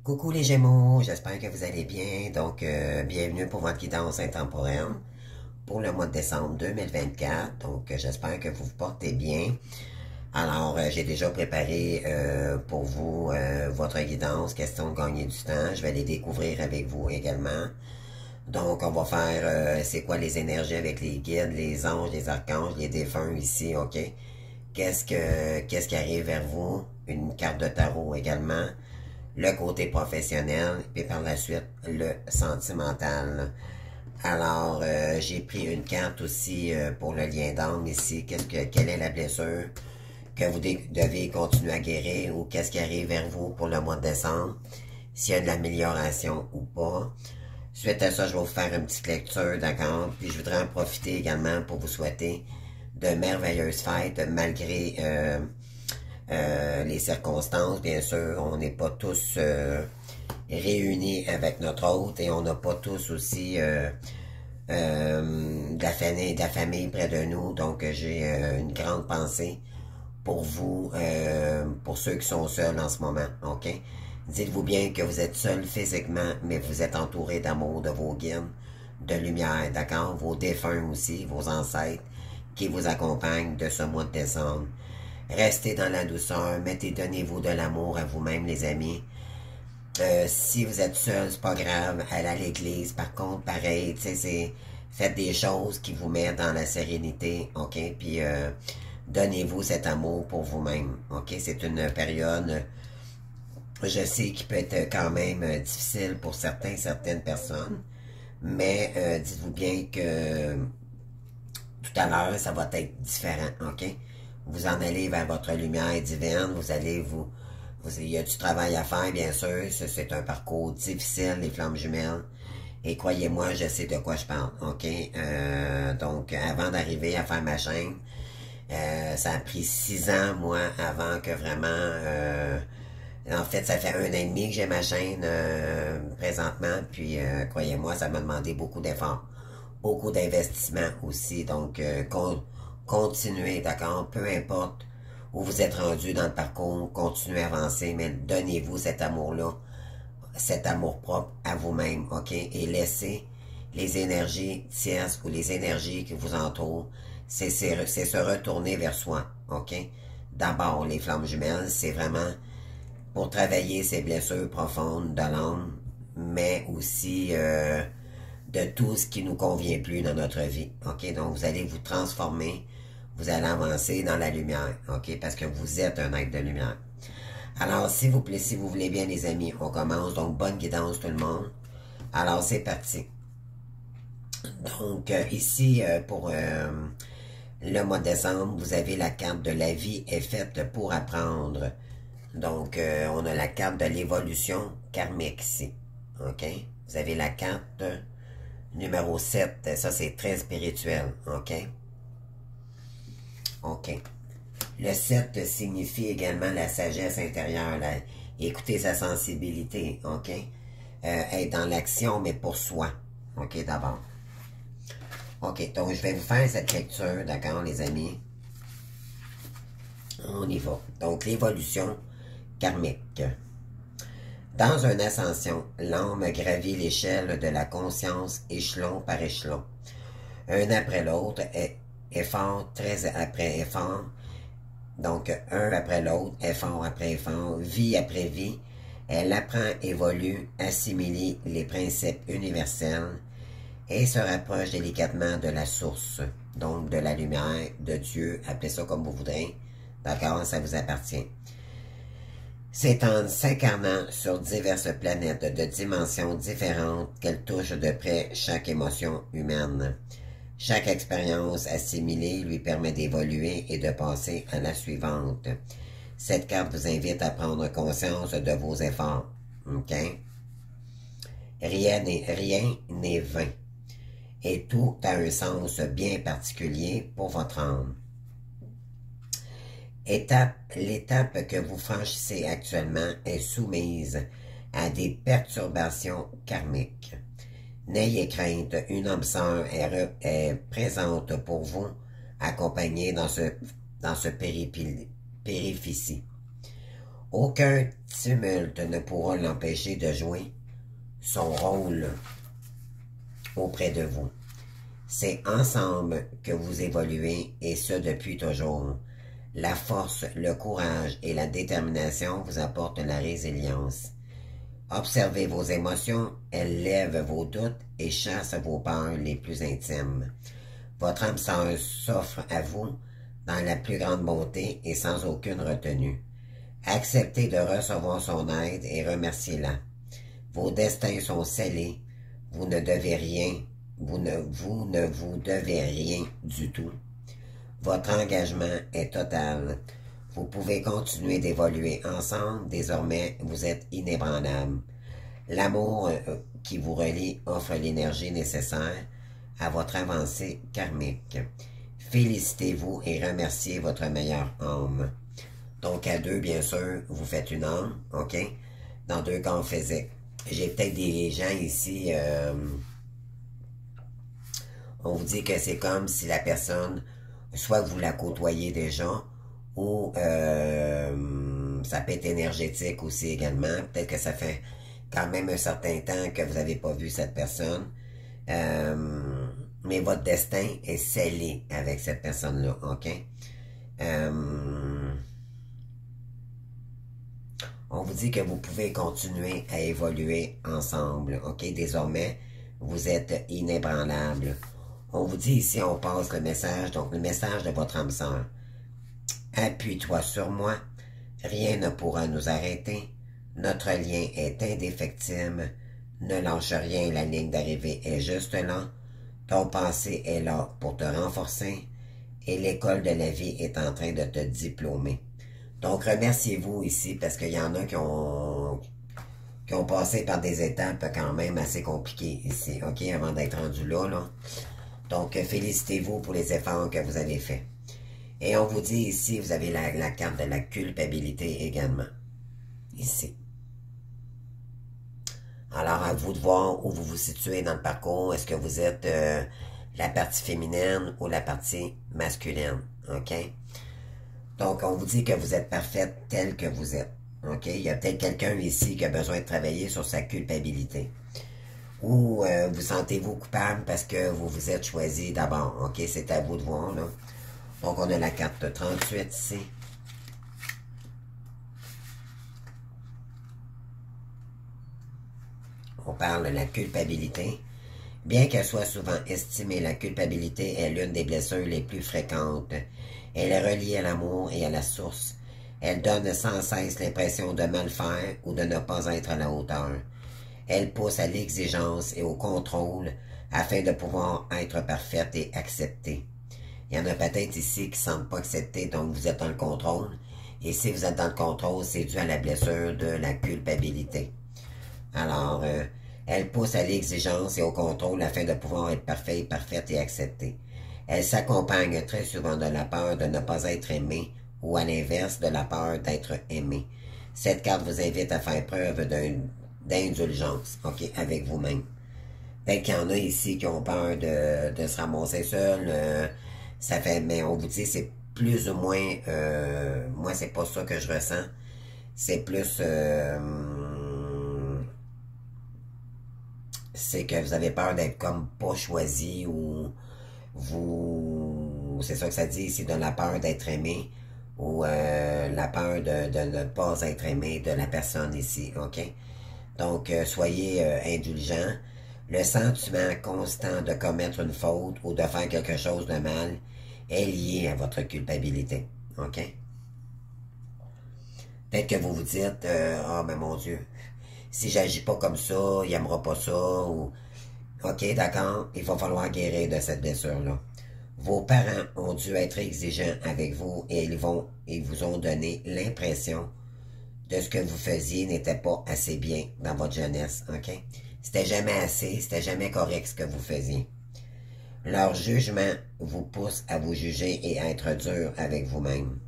Coucou les Gémeaux, j'espère que vous allez bien. Donc, bienvenue pour votre guidance intemporelle pour le mois de décembre 2024. Donc, j'espère que vous vous portez bien. Alors, j'ai déjà préparé pour vous votre guidance, question de gagner du temps. Je vais les découvrir avec vous également. Donc, on va faire c'est quoi les énergies avec les guides, les anges, les archanges, les défunts ici, ok? Qu'est-ce qui arrive vers vous? Une carte de tarot également. Le côté professionnel, puis par la suite, le sentimental. Alors, j'ai pris une carte aussi pour le lien d'âme ici. Quelle est la blessure que vous devez continuer à guérir ou qu'est-ce qui arrive vers vous pour le mois de décembre, s'il y a de l'amélioration ou pas. Suite à ça, je vais vous faire une petite lecture, d'accord? Puis je voudrais en profiter également pour vous souhaiter de merveilleuses fêtes malgré les circonstances. Bien sûr, on n'est pas tous réunis avec notre hôte et on n'a pas tous aussi de la famille près de nous. Donc, j'ai une grande pensée pour vous, pour ceux qui sont seuls en ce moment, ok? Dites-vous bien que vous êtes seul physiquement, mais vous êtes entouré d'amour de vos guides, de lumière, d'accord? Vos défunts aussi, vos ancêtres qui vous accompagnent de ce mois de décembre. Restez dans la douceur, donnez-vous de l'amour à vous-même, les amis. Si vous êtes seul, c'est pas grave, allez à l'église. Par contre, pareil, tu sais, faites des choses qui vous mettent dans la sérénité, ok? Puis donnez-vous cet amour pour vous-même, ok? C'est une période, je sais, qui peut être quand même difficile pour certaines personnes, mais dites-vous bien que tout à l'heure, ça va être différent, ok? Vous en allez vers votre lumière divine, il y a du travail à faire, bien sûr, c'est un parcours difficile, les flammes jumelles, et croyez-moi, je sais de quoi je parle, ok? Donc, avant d'arriver à faire ma chaîne, ça a pris 6 ans, moi, avant que vraiment... en fait, ça fait 1 an et demi que j'ai ma chaîne présentement, puis croyez-moi, ça m'a demandé beaucoup d'efforts, beaucoup d'investissement aussi, donc continuez, d'accord? Peu importe où vous êtes rendu dans le parcours, continuez à avancer, mais donnez-vous cet amour-là, cet amour propre à vous-même, ok? Et laissez les énergies tierces ou les énergies qui vous entourent, c'est se retourner vers soi, ok? D'abord, les flammes jumelles, c'est vraiment pour travailler ces blessures profondes de l'âme, mais aussi de tout ce qui nous convient plus dans notre vie, ok? Donc, vous allez vous transformer, vous allez avancer dans la lumière, ok? Parce que vous êtes un être de lumière. Alors, s'il vous plaît, si vous voulez bien, les amis, on commence. Donc, bonne guidance tout le monde. Alors, c'est parti. Donc, ici, pour le mois de décembre, vous avez la carte de la vie est faite pour apprendre. Donc, on a la carte de l'évolution karmique ici, ok? Vous avez la carte numéro 7, ça c'est très spirituel, ok? Ok. Le 7 signifie également la sagesse intérieure, écouter sa sensibilité, ok? Être dans l'action, mais pour soi, ok, d'abord. Ok, donc je vais vous faire cette lecture, d'accord, les amis? On y va. Donc, l'évolution karmique. Dans une ascension, l'âme gravit l'échelle de la conscience échelon par échelon. Un après l'autre, effort, très après effort. Donc, un après l'autre, effort après effort, vie après vie. Elle apprend, évolue, assimile les principes universels et se rapproche délicatement de la source, donc de la lumière, de Dieu, appelez ça comme vous voudrez. D'accord, ça vous appartient. C'est en s'incarnant sur diverses planètes de dimensions différentes qu'elle touche de près chaque émotion humaine. Chaque expérience assimilée lui permet d'évoluer et de passer à la suivante. Cette carte vous invite à prendre conscience de vos efforts. OK? Rien n'est vain. Et tout a un sens bien particulier pour votre âme. L'étape que vous franchissez actuellement est soumise à des perturbations karmiques. N'ayez crainte, une âme sœur est présente pour vous, accompagnée dans ce péripétie. Aucun tumulte ne pourra l'empêcher de jouer son rôle auprès de vous. C'est ensemble que vous évoluez, et ce depuis toujours. La force, le courage et la détermination vous apportent la résilience. Observez vos émotions, elles lèvent vos doutes et chassent vos peurs les plus intimes. Votre âme sœur s'offre à vous dans la plus grande bonté et sans aucune retenue. Acceptez de recevoir son aide et remerciez-la. Vos destins sont scellés, vous ne devez rien, vous ne vous devez rien du tout. Votre engagement est total. Vous pouvez continuer d'évoluer ensemble, désormais vous êtes inébranlables. L'amour qui vous relie offre l'énergie nécessaire à votre avancée karmique. Félicitez-vous et remerciez votre meilleure âme. Donc à deux, bien sûr, vous faites une âme, ok? Dans deux cas, on faisait. J'ai peut-être des gens ici, on vous dit que c'est comme si la personne, soit vous la côtoyez déjà, ou ça peut être énergétique aussi également. Peut-être que ça fait quand même un certain temps que vous n'avez pas vu cette personne. Mais votre destin est scellé avec cette personne-là, ok? On vous dit que vous pouvez continuer à évoluer ensemble, ok? Désormais, vous êtes inébranlables. On vous dit ici, on passe le message, donc le message de votre âme sœur. Appuie-toi sur moi, rien ne pourra nous arrêter. Notre lien est indéfectible. Ne lâche rien, la ligne d'arrivée est juste là. Ton passé est là pour te renforcer et l'école de la vie est en train de te diplômer. Donc, remerciez-vous ici parce qu'il y en a qui ont passé par des étapes quand même assez compliquées ici, ok, avant d'être rendu là. Donc, félicitez-vous pour les efforts que vous avez faits. Et on vous dit ici, vous avez la carte de la culpabilité également, ici. Alors, à vous de voir où vous vous situez dans le parcours. Est-ce que vous êtes la partie féminine ou la partie masculine, ok? Donc, on vous dit que vous êtes parfaite telle que vous êtes, ok? Il y a peut-être quelqu'un ici qui a besoin de travailler sur sa culpabilité. Ou vous sentez-vous coupable parce que vous vous êtes choisi d'abord, ok? C'est à vous de voir, là. Donc, on a la carte 38 ici. On parle de la culpabilité. Bien qu'elle soit souvent estimée, la culpabilité est l'une des blessures les plus fréquentes. Elle est reliée à l'amour et à la source. Elle donne sans cesse l'impression de mal faire ou de ne pas être à la hauteur. Elle pousse à l'exigence et au contrôle afin de pouvoir être parfaite et acceptée. Il y en a peut-être ici qui ne se sentent pas acceptés, donc vous êtes dans le contrôle. Et si vous êtes dans le contrôle, c'est dû à la blessure de la culpabilité. Alors, elle pousse à l'exigence et au contrôle afin de pouvoir être parfaite et acceptée. Elle s'accompagne très souvent de la peur de ne pas être aimé ou à l'inverse de la peur d'être aimé. Cette carte vous invite à faire preuve d'indulgence, ok, avec vous-même. Peut-être qu'il y en a ici qui ont peur de se ramasser seul. Ça fait, mais on vous dit, c'est plus ou moins, moi c'est pas ça que je ressens. C'est plus, c'est que vous avez peur d'être comme pas choisi ou vous, c'est ça que ça dit ici, de la peur d'être aimé ou la peur de ne pas être aimé de la personne ici, ok? Donc, soyez indulgents. Le sentiment constant de commettre une faute ou de faire quelque chose de mal est lié à votre culpabilité, ok? Peut-être que vous vous dites, ah, mais mon Dieu, si j'agis pas comme ça, il n'aimera pas ça, ou... Ok, d'accord, il va falloir guérir de cette blessure-là. Vos parents ont dû être exigeants avec vous et ils vous ont donné l'impression de ce que vous faisiez n'était pas assez bien dans votre jeunesse, ok? C'était jamais assez, c'était jamais correct ce que vous faisiez. Leur jugement vous pousse à vous juger et à être dur avec vous-même.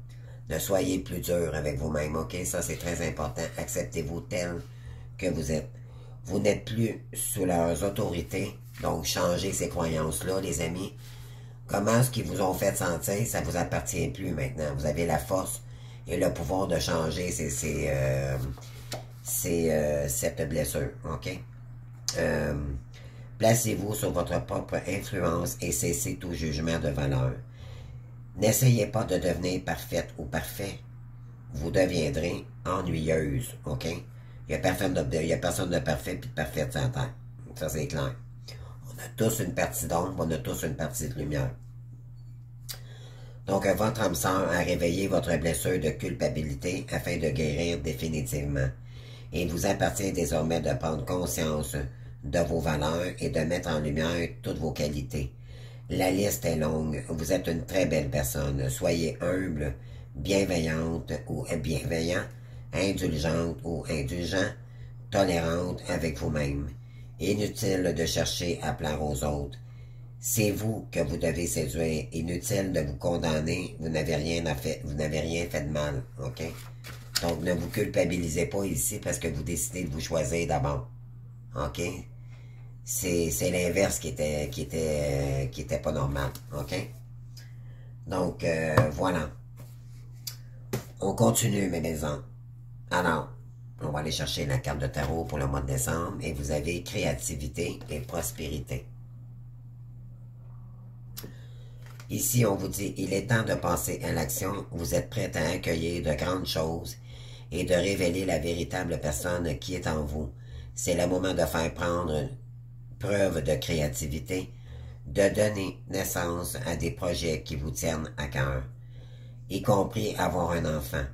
Ne soyez plus dur avec vous-même, ok? Ça, c'est très important. Acceptez-vous tel que vous êtes. Vous n'êtes plus sous leurs autorités, donc changez ces croyances-là, les amis. Comment ce qu'ils vous ont fait sentir, ça vous appartient plus maintenant. Vous avez la force et le pouvoir de changer cette blessure, ok? Placez-vous sur votre propre influence et cessez tout jugement de valeur. N'essayez pas de devenir parfaite ou parfait. Vous deviendrez ennuyeuse, ok? Il n'y a personne de parfait puis de parfaite sur la terre. Ça, c'est clair. On a tous une partie d'ombre, on a tous une partie de lumière. Donc, votre âme sœur a réveillé votre blessure de culpabilité afin de guérir définitivement. Et il vous appartient désormais de prendre conscience de vos valeurs et de mettre en lumière toutes vos qualités. La liste est longue. Vous êtes une très belle personne. Soyez humble, bienveillante ou bienveillant, indulgente ou indulgent, tolérante avec vous-même. Inutile de chercher à plaire aux autres. C'est vous que vous devez séduire. Inutile de vous condamner. Vous n'avez rien fait de mal. OK? Donc, ne vous culpabilisez pas ici parce que vous décidez de vous choisir d'abord. OK? C'est l'inverse qui était pas normal. OK? Donc, voilà. On continue, mes maisons. Alors, on va aller chercher la carte de tarot pour le mois de décembre et vous avez créativité et prospérité. Ici, on vous dit, il est temps de passer à l'action. Vous êtes prêt à accueillir de grandes choses et de révéler la véritable personne qui est en vous. C'est le moment de faire prendre preuve de créativité, de donner naissance à des projets qui vous tiennent à cœur, y compris avoir un enfant,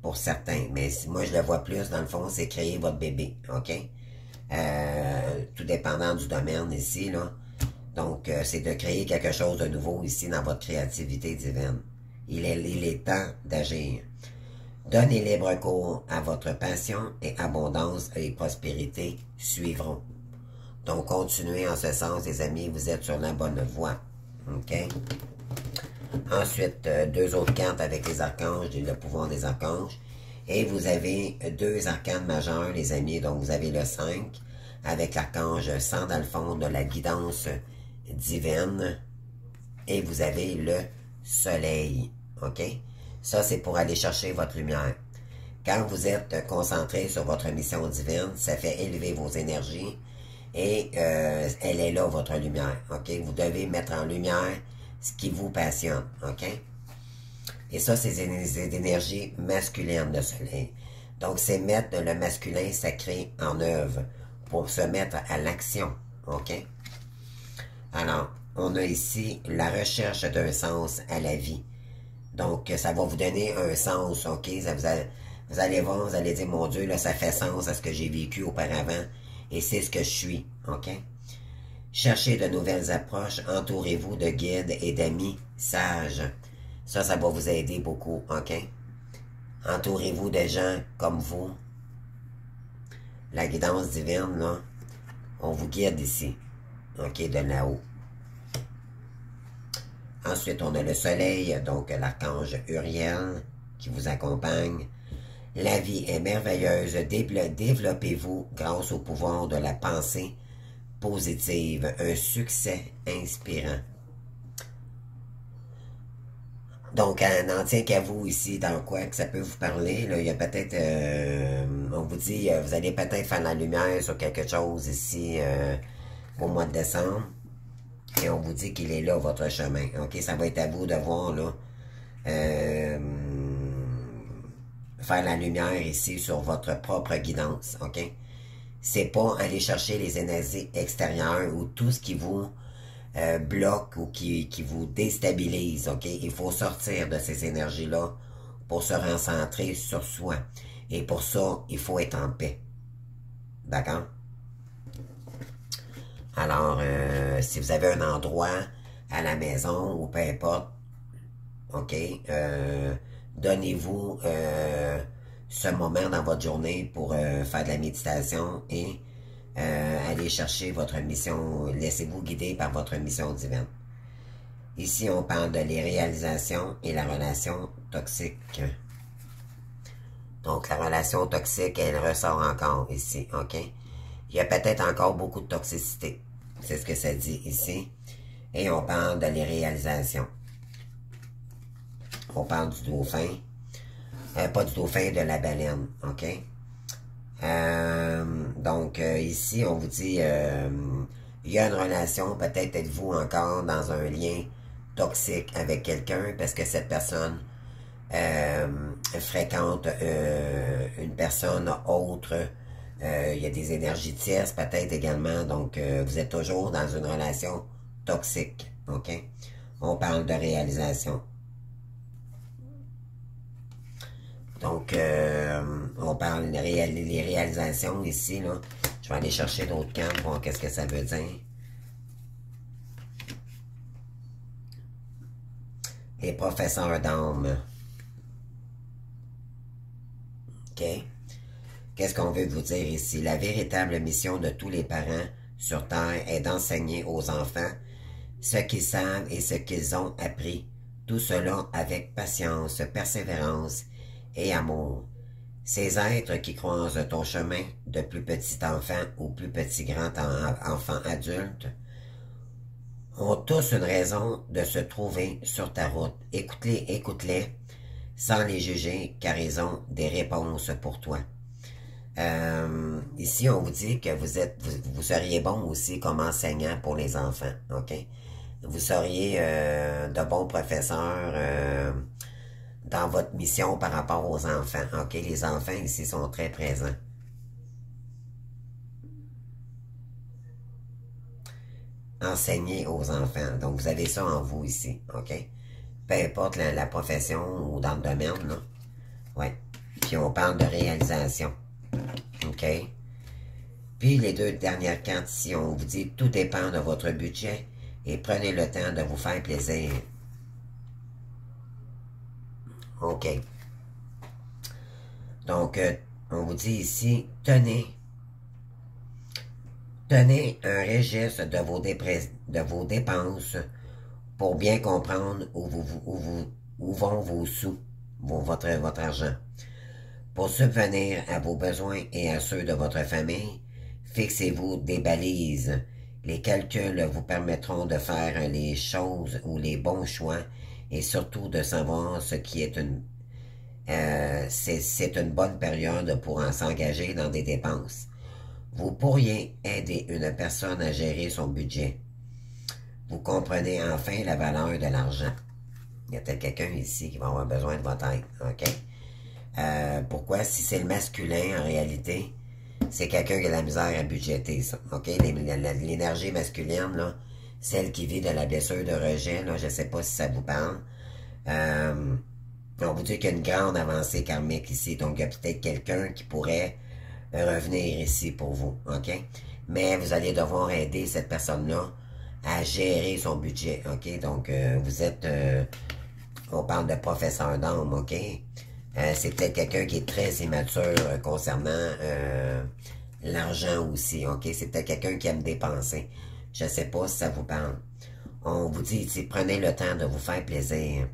pour certains. Mais moi, je le vois plus, dans le fond, c'est créer votre bébé, OK? Tout dépendant du domaine ici, là. Donc, c'est de créer quelque chose de nouveau ici dans votre créativité divine. Il est temps d'agir. Donnez libre cours à votre passion et abondance et prospérité suivront. Donc, continuez en ce sens, les amis, vous êtes sur la bonne voie. OK? Ensuite, deux autres cartes avec les archanges, le pouvoir des archanges. Et vous avez deux arcanes majeurs, les amis. Donc, vous avez le 5 avec l'archange Sandalphon de la guidance divine. Et vous avez le soleil. OK? Ça, c'est pour aller chercher votre lumière. Quand vous êtes concentré sur votre mission divine, ça fait élever vos énergies. Et elle est là, votre lumière. OK? Vous devez mettre en lumière ce qui vous passionne. OK? Et ça, c'est des énergies masculines, le soleil. Donc, c'est mettre le masculin sacré en œuvre pour se mettre à l'action. OK? Alors, on a ici la recherche d'un sens à la vie. Donc, ça va vous donner un sens, OK? Vous allez voir, vous allez dire, mon Dieu, là, ça fait sens à ce que j'ai vécu auparavant. Et c'est ce que je suis, OK? Cherchez de nouvelles approches, entourez-vous de guides et d'amis sages. Ça va vous aider beaucoup, OK? Entourez-vous de gens comme vous. La guidance divine, là, on vous guide ici, OK, de là-haut. Ensuite, on a le soleil, donc l'archange Uriel qui vous accompagne. La vie est merveilleuse. Développez-vous grâce au pouvoir de la pensée positive. Un succès inspirant. Donc, on n'en tient qu'à vous ici, dans quoi que ça peut vous parler. Là, il y a peut-être, on vous dit, vous allez peut-être faire la lumière sur quelque chose ici au mois de décembre. Et on vous dit qu'il est là, votre chemin. OK, ça va être à vous de voir, là, faire la lumière ici sur votre propre guidance. OK? C'est pas aller chercher les énergies extérieures ou tout ce qui vous bloque ou qui vous déstabilise. OK? Il faut sortir de ces énergies-là pour se recentrer sur soi. Et pour ça, il faut être en paix. D'accord? Alors, si vous avez un endroit à la maison ou peu importe, OK, donnez-vous ce moment dans votre journée pour faire de la méditation et aller chercher votre mission. Laissez-vous guider par votre mission divine. Ici, on parle de les réalisations et la relation toxique. Donc, la relation toxique, elle ressort encore ici, OK? Il y a peut-être encore beaucoup de toxicité. C'est ce que ça dit ici. Et on parle de les réalisations. On parle du dauphin. Pas du dauphin, de la baleine, OK? Donc, ici, on vous dit, il y a une relation, peut-être êtes-vous encore dans un lien toxique avec quelqu'un parce que cette personne fréquente une personne autre. Il y a des énergies tierces peut-être également, donc vous êtes toujours dans une relation toxique, ok? On parle de réalisation. Donc, on parle des les réalisations ici, là. Je vais aller chercher d'autres cartes, voir qu'est-ce que ça veut dire. Les professeurs d'âme. OK? Qu'est-ce qu'on veut vous dire ici? La véritable mission de tous les parents sur Terre est d'enseigner aux enfants ce qu'ils savent et ce qu'ils ont appris. Tout cela avec patience, persévérance et amour. Ces êtres qui croisent ton chemin de plus petit enfant ou plus petit grand enfant adulte ont tous une raison de se trouver sur ta route. Écoute-les sans les juger car ils ont des réponses pour toi. Ici, on vous dit que vous seriez bon aussi comme enseignant pour les enfants, ok? Vous seriez de bons professeurs dans votre mission par rapport aux enfants, ok? Les enfants ici sont très présents. Enseigner aux enfants. Donc, vous avez ça en vous ici, ok? Peu importe la profession ou dans le domaine, là. Ouais. Puis, on parle de réalisation. OK? Puis, les deux dernières cartes, si on vous dit « Tout dépend de votre budget et prenez le temps de vous faire plaisir. » OK. Donc, on vous dit ici « Tenez un registre de vos dépenses pour bien comprendre où vont vos sous, votre argent. Pour subvenir à vos besoins et à ceux de votre famille, fixez-vous des balises. Les calculs vous permettront de faire les choses ou les bons choix et surtout de savoir ce qui est c'est une bonne période pour s'engager dans des dépenses. Vous pourriez aider une personne à gérer son budget. Vous comprenez enfin la valeur de l'argent. Il y a peut-être quelqu'un ici qui va avoir besoin de votre aide, ok? Pourquoi? Si c'est le masculin, en réalité, c'est quelqu'un qui a de la misère à budgéter, ça. OK? L'énergie masculine, là, celle qui vit de la blessure de rejet, là, je ne sais pas si ça vous parle. On vous dit qu'il y a une grande avancée karmique ici, donc il y a peut-être quelqu'un qui pourrait revenir ici pour vous, OK? Mais vous allez devoir aider cette personne-là à gérer son budget, OK? Donc, vous êtes... on parle de professeur d'âme, OK? C'est peut-être quelqu'un qui est très immature concernant l'argent aussi, ok? C'est peut-être quelqu'un qui aime dépenser. Je ne sais pas si ça vous parle. On vous dit ici, prenez le temps de vous faire plaisir.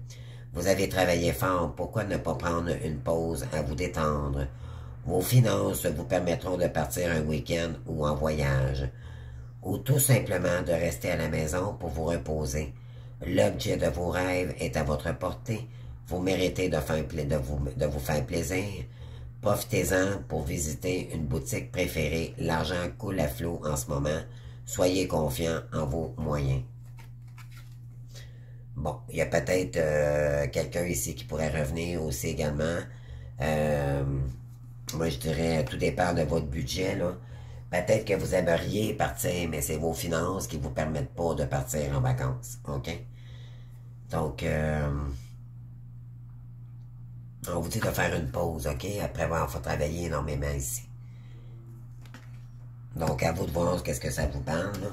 Vous avez travaillé fort, pourquoi ne pas prendre une pause à vous détendre? Vos finances vous permettront de partir un week-end ou en voyage, ou tout simplement de rester à la maison pour vous reposer. L'objet de vos rêves est à votre portée. Vous méritez de vous faire plaisir. Profitez-en pour visiter une boutique préférée. L'argent coule à flot en ce moment. Soyez confiants en vos moyens. Bon, il y a peut-être quelqu'un ici qui pourrait revenir aussi également. Moi, je dirais, tout dépend de votre budget, là. Peut-être que vous aimeriez partir, mais c'est vos finances qui ne vous permettent pas de partir en vacances, OK? Donc, on vous dit de faire une pause, OK? Après avoir travaillé énormément ici. Donc, à vous de voir qu'est-ce que ça vous parle, là.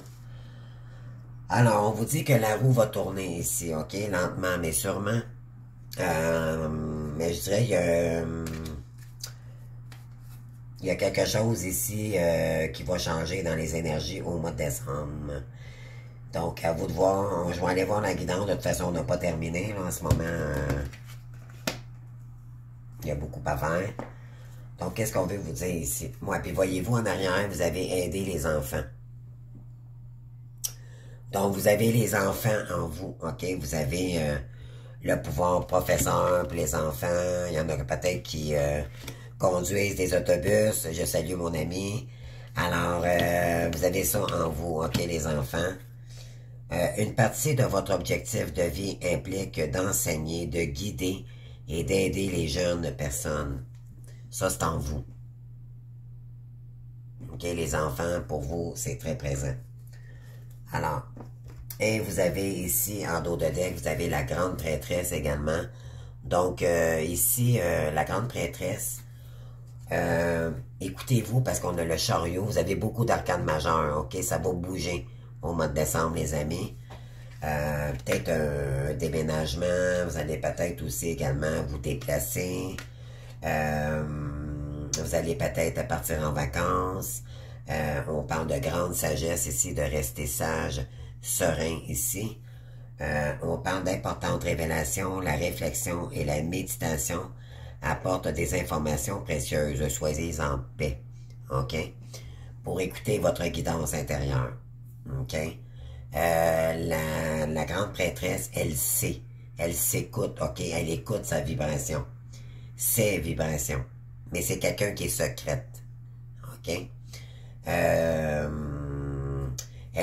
Alors, on vous dit que la roue va tourner ici, OK? Lentement, mais sûrement. Mais je dirais, il y a quelque chose ici qui va changer dans les énergies au mois de décembre. Donc, à vous de voir. Je vais aller voir la guidance. De toute façon, on n'a pas terminé, là, en ce moment. Il y a beaucoup à faire. Donc, qu'est-ce qu'on veut vous dire ici? Moi, puis voyez-vous, en arrière, vous avez aidé les enfants. Donc, vous avez les enfants en vous, OK? Vous avez le pouvoir professeur pour les enfants. Il y en a peut-être qui conduisent des autobus. Je salue mon ami. Alors, vous avez ça en vous, ok, les enfants. Une partie de votre objectif de vie implique d'enseigner, de guider et d'aider les jeunes personnes. Ça, c'est en vous. Ok, les enfants, pour vous, c'est très présent. Alors, et vous avez ici, en dos de deck, vous avez la grande prêtresse également. Donc, ici, la grande prêtresse, écoutez-vous parce qu'on a le chariot. Vous avez beaucoup d'arcanes majeures, ok? Ça va bouger au mois de décembre, les amis. Peut-être un déménagement. Vous allez peut-être aussi également vous déplacer. Vous allez peut-être partir en vacances. On parle de grande sagesse ici, de rester sage, serein ici. On parle d'importantes révélations. La réflexion et la méditation apportent des informations précieuses. Soyez en paix, ok? Pour écouter votre guidance intérieure, ok? La grande prêtresse, elle sait. Elle s'écoute, ok? Elle écoute sa vibration. Ses vibrations. Mais c'est quelqu'un qui est secrète, ok? Elle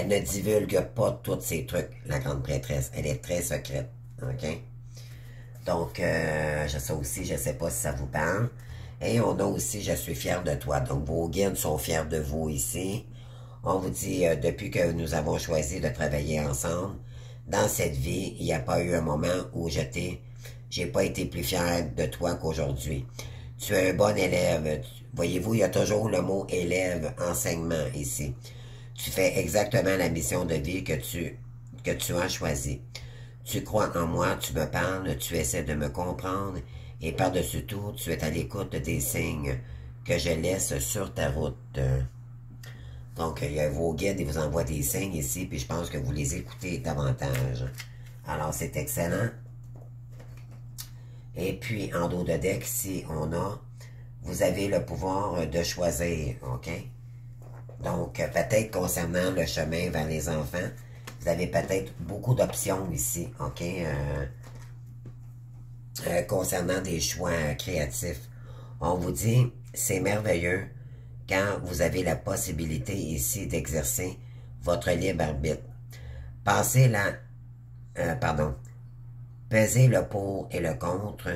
ne divulgue pas tous ces trucs, la grande prêtresse. Elle est très secrète, ok? Donc, ça aussi, je ne sais pas si ça vous parle. Et on a aussi, je suis fier de toi. Donc, vos guides sont fiers de vous ici. On vous dit, depuis que nous avons choisi de travailler ensemble, dans cette vie, il n'y a pas eu un moment où j'ai pas été plus fier de toi qu'aujourd'hui. Tu es un bon élève. Voyez-vous, il y a toujours le mot élève, enseignement ici. Tu fais exactement la mission de vie que tu as choisie. Tu crois en moi, tu me parles, tu essaies de me comprendre, et par-dessus tout, tu es à l'écoute des signes que je laisse sur ta route. Donc, il y a vos guides, ils vous envoient des signes ici, puis je pense que vous les écoutez davantage. Alors, c'est excellent. Et puis, en dos de deck, ici, vous avez le pouvoir de choisir, ok? Donc, peut-être concernant le chemin vers les enfants, vous avez peut-être beaucoup d'options ici, ok? Concernant des choix créatifs. On vous dit, c'est merveilleux quand vous avez la possibilité ici d'exercer votre libre arbitre. Pesez le pour et le contre.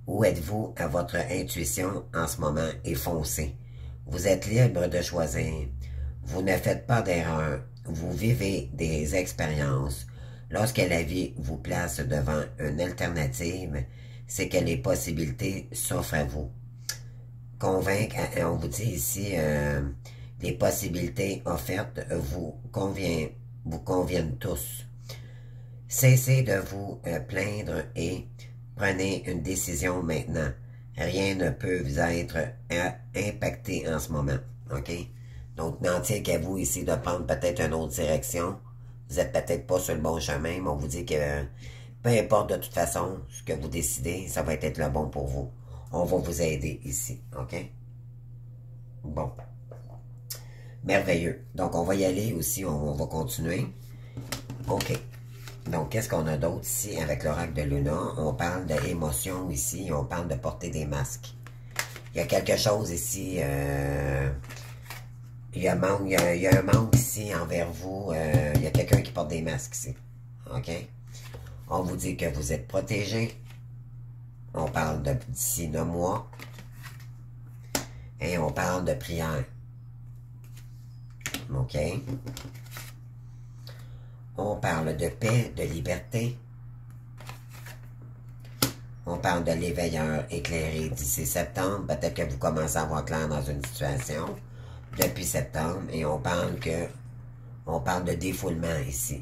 Où êtes-vous à votre intuition en ce moment et foncez. Vous êtes libre de choisir. Vous ne faites pas d'erreur. Vous vivez des expériences. Lorsque la vie vous place devant une alternative, c'est que les possibilités s'offrent à vous. Convaincre, on vous dit ici, les possibilités offertes vous conviennent tous. Cessez de vous plaindre et prenez une décision maintenant. Rien ne peut vous être impacté en ce moment. OK? Donc, n'en tient qu'à vous ici de prendre peut-être une autre direction. Vous n'êtes peut-être pas sur le bon chemin, mais on vous dit que peu importe de toute façon ce que vous décidez, ça va être le bon pour vous. On va vous aider ici. OK? Bon. Merveilleux. Donc, on va y aller aussi. On va continuer. OK. Donc, qu'est-ce qu'on a d'autre ici avec l'oracle de Luna? On parle d'émotion ici. On parle de porter des masques. Il y a quelque chose ici. Il y a un manque ici envers vous. Il y a quelqu'un qui porte des masques ici. OK? On vous dit que vous êtes protégé. On parle d'ici 9 mois. Et on parle de prière. OK? On parle de paix, de liberté. On parle de l'éveilleur éclairé d'ici septembre. Peut-être que vous commencez à avoir clair dans une situation depuis septembre. Et on parle de défoulement ici.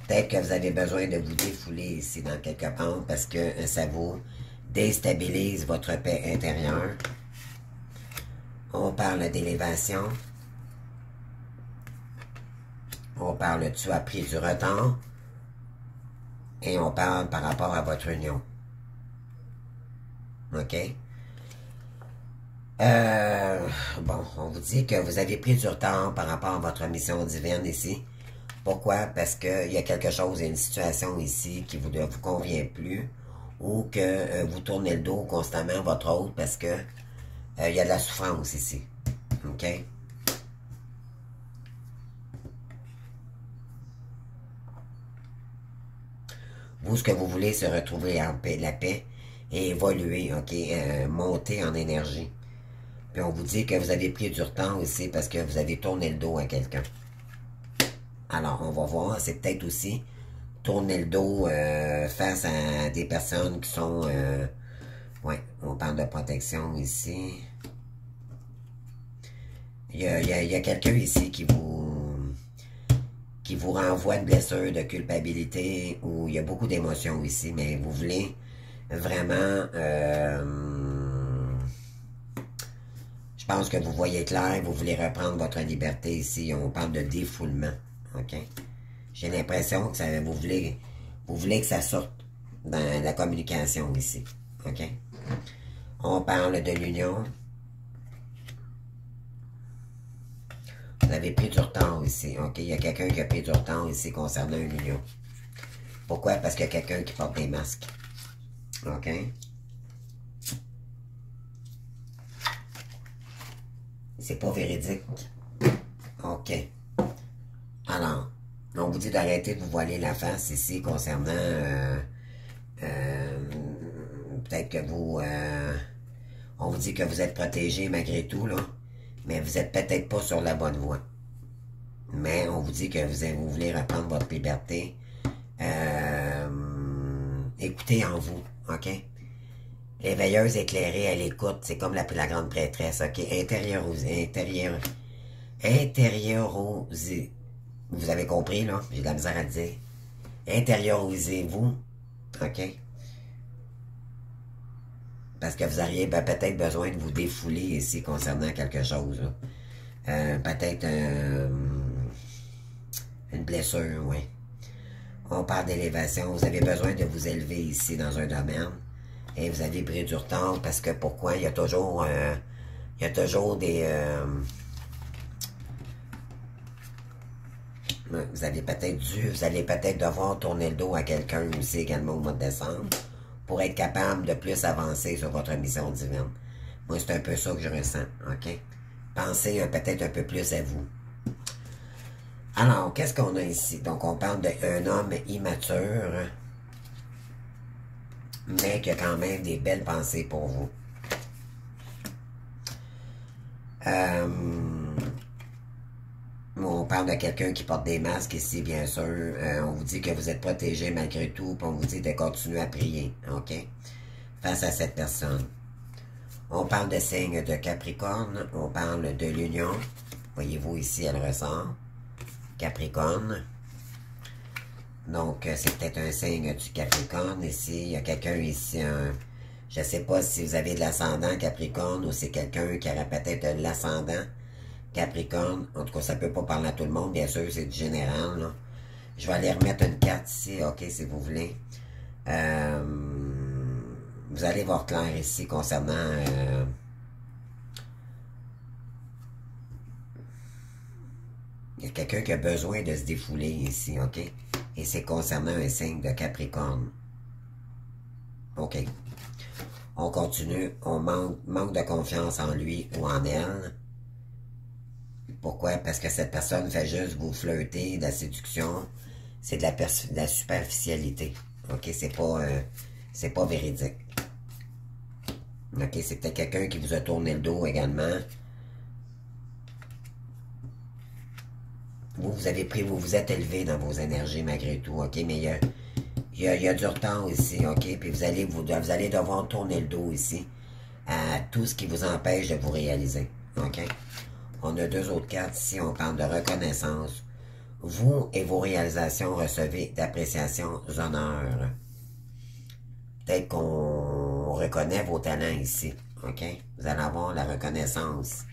Peut-être que vous avez besoin de vous défouler ici dans quelque part parce que ça vous déstabilise votre paix intérieure. On parle d'élévation. On parle tu as pris du retard. Et on parle par rapport à votre union. OK? Bon, on vous dit que vous avez pris du retard par rapport à votre mission divine ici. Pourquoi? Parce qu'il y a quelque chose, il y a une situation ici qui ne vous convient plus, ou que vous tournez le dos constamment à votre autre parce que il y a de la souffrance ici. OK? Vous, ce que vous voulez, c'est retrouver en paix, la paix et évoluer, OK? Monter en énergie. Puis on vous dit que vous avez pris du retard aussi parce que vous avez tourné le dos à quelqu'un. Alors, on va voir, c'est peut-être aussi tourner le dos face à des personnes qui sont... ouais, on parle de protection ici. Il y a quelqu'un ici qui vous renvoie de blessures, de culpabilité, où il y a beaucoup d'émotions ici, mais vous voulez vraiment... je pense que vous voyez clair, vous voulez reprendre votre liberté ici. On parle de défoulement. OK? J'ai l'impression que ça, vous voulez que ça sorte dans la communication ici. OK? On parle de l'union. Vous avez pris du retard ici. OK? Il y a quelqu'un qui a pris du retard ici concernant une union. Pourquoi? Parce qu'il y a quelqu'un qui porte des masques. OK? C'est pas véridique. OK. Alors, on vous dit d'arrêter de vous voiler la face ici concernant... peut-être que vous... on vous dit que vous êtes protégé malgré tout, là. Mais vous n'êtes peut-être pas sur la bonne voie. Mais on vous dit que vous voulez reprendre votre liberté. Écoutez en vous, OK? L'éveilleuse éclairée à l'écoute, c'est comme la grande prêtresse, OK? Intériorisez. Vous avez compris, là? J'ai de la misère à dire. Intériorisez-vous, OK? Parce que vous auriez peut-être besoin de vous défouler ici concernant quelque chose. Peut-être une blessure, oui. On parle d'élévation. Vous avez besoin de vous élever ici dans un domaine. Et vous avez pris du retard parce que pourquoi? Il y a toujours des... vous allez peut-être devoir tourner le dos à quelqu'un aussi également au mois de décembre pour être capable de plus avancer sur votre mission divine. Moi, c'est un peu ça que je ressens, OK? Pensez peut-être un peu plus à vous. Alors, qu'est-ce qu'on a ici? Donc, on parle d'un homme immature, mais qui a quand même des belles pensées pour vous. On parle de quelqu'un qui porte des masques ici, bien sûr. On vous dit que vous êtes protégé malgré tout, puis on vous dit de continuer à prier, OK? Face à cette personne. On parle de signe de Capricorne, on parle de l'union. Voyez-vous ici, elle ressort. Capricorne. Donc, c'est peut-être un signe du Capricorne ici. Il y a quelqu'un ici, je ne sais pas si vous avez de l'ascendant Capricorne ou c'est quelqu'un qui aurait peut-être de l'ascendant Capricorne. En tout cas, ça ne peut pas parler à tout le monde, bien sûr, c'est du général, là. Je vais aller remettre une carte ici, OK, si vous voulez. Vous allez voir clair ici concernant... il y a quelqu'un qui a besoin de se défouler ici, OK? Et c'est concernant un signe de Capricorne. OK. On continue. On manque de confiance en lui ou en elle. Pourquoi? Parce que cette personne fait juste vous flirter, de la séduction. C'est de la superficialité. OK? C'est pas véridique. OK? C'est peut-être quelqu'un qui vous a tourné le dos également. Vous vous êtes élevé dans vos énergies malgré tout, OK? Mais il y a du retard ici, OK? Puis vous allez devoir tourner le dos ici à tout ce qui vous empêche de vous réaliser, OK? On a deux autres cartes ici, on parle de reconnaissance. Vous et vos réalisations recevez d'appréciation, honneurs. Peut-être qu'on reconnaît vos talents ici, OK? Vous allez avoir la reconnaissance.